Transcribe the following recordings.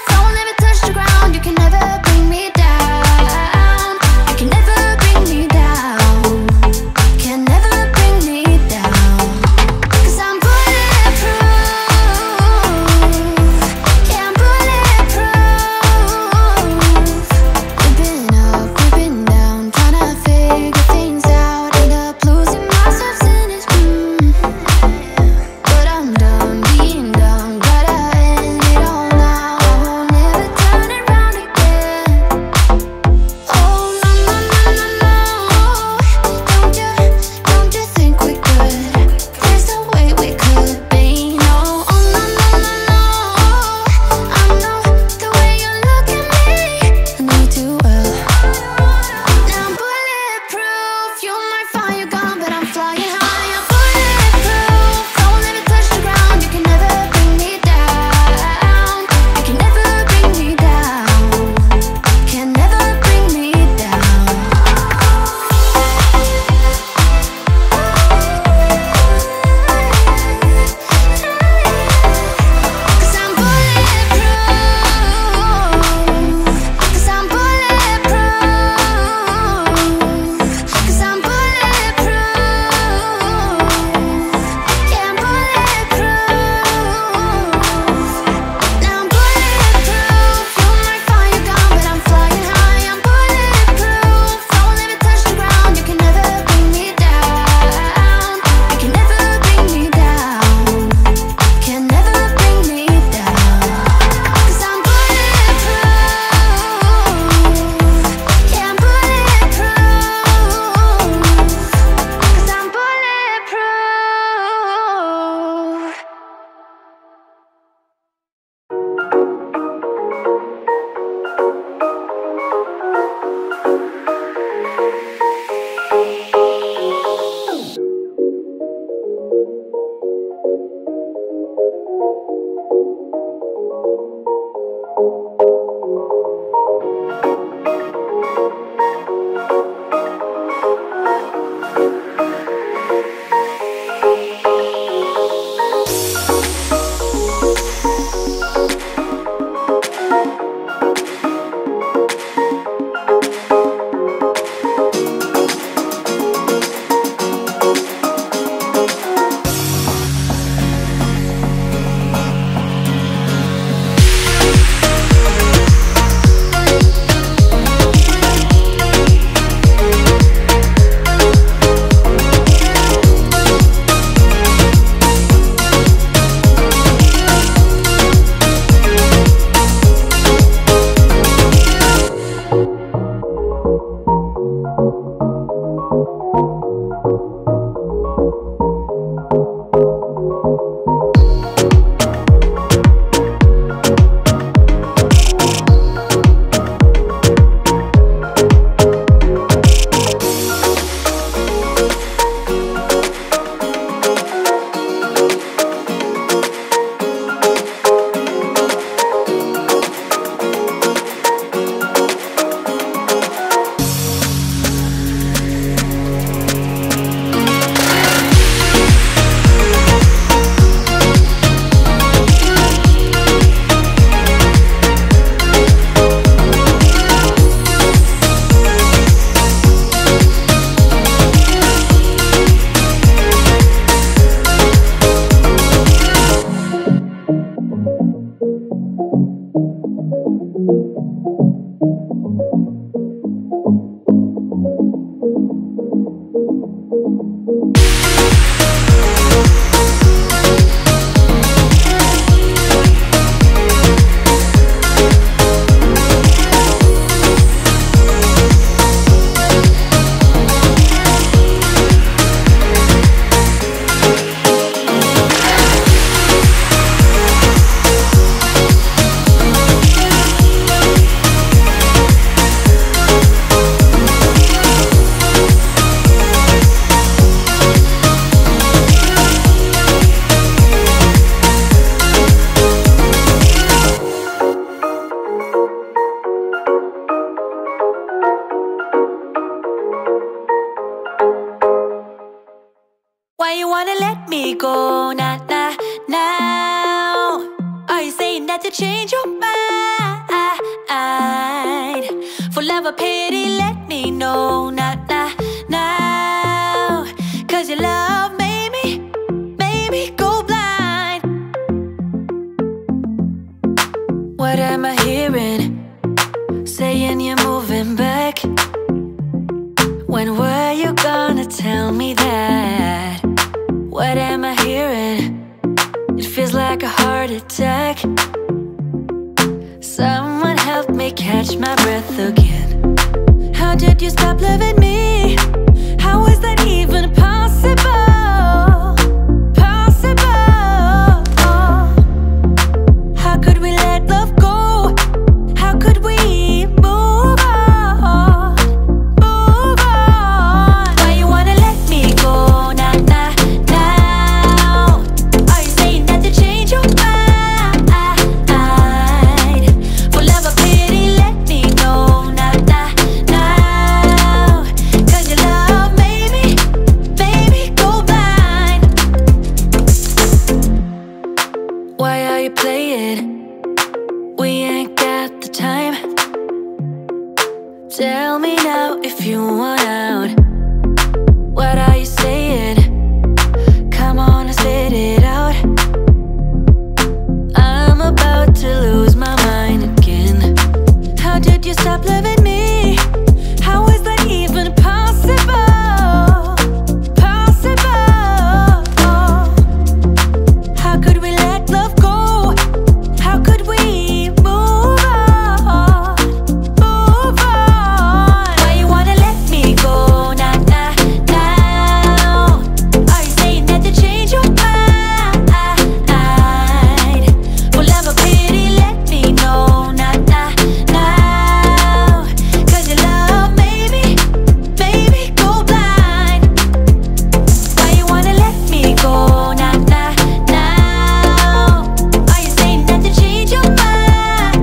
Don't let me touch the ground, you can never bring me down. wanna let me go? Nah, nah, now. Are you saying that you change your mind? For love or pity, let me know. Nah, nah, now. Cause your love made me go blind. What am I hearing? Saying you're moving back. When were you gonna tell me that? What am I hearing? It feels like a heart attack. Someone help me catch my breath again. How did you stop loving me? How is that even possible? Possible. How could we let love go? How could we move on? Move on. Why you wanna let me go? Nah, nah, now. Are you saying that you change your mind? For love or pity, let me know. Nah, nah, now. Cause your love made me go blind. Why are you playing? We ain't got the time. Tell me now if you want out. What are you saying? Come on and spit it out. I'm about to lose my mind again. How did you stop loving me? How is that even possible? Possible. How could we let love go? How could we move on? Move on. Why you wanna let me go? Nah, nah, now. Are you saying that you change your mind? For love or pity, let me know. Nah, nah, now. Cause your love made me go blind. Why you wanna let me go? Nah, nah, now. Are you saying that you change your mind?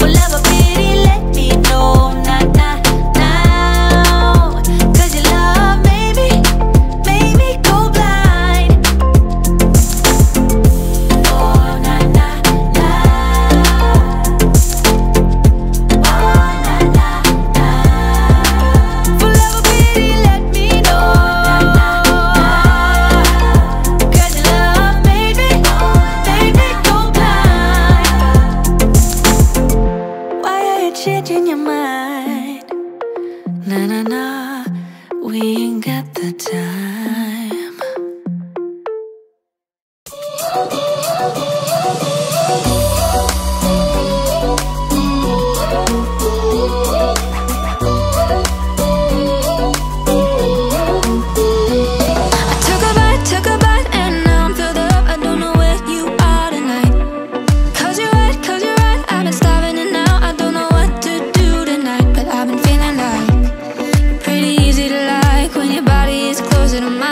For love or pity, let me know. Nah, nah, now. Cause your love made me go blind. Oh, nah, nah, nah. Oh, nah, nah, nah. For love or pity, let me know. Cause your love made me go blind. Why are you changing your mind? Nah, nah, nah. We ain't got the time. Took a bite, and now I'm filled up. I don't know where you are tonight. Cause you're right, I've been starving and now I don't know what to do tonight. But I've been feeling like you're pretty easy to like when your body is closer to mine.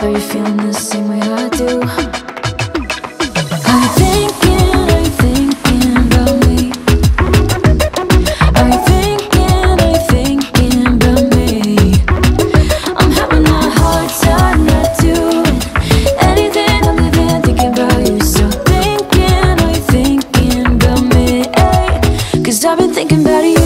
Are you feeling the same way I do? Are you thinking about me? Are you thinking about me? I'm having a hard time not doing anything other than thinking about you. So are you thinking about me? 'Cause I've been thinking about you.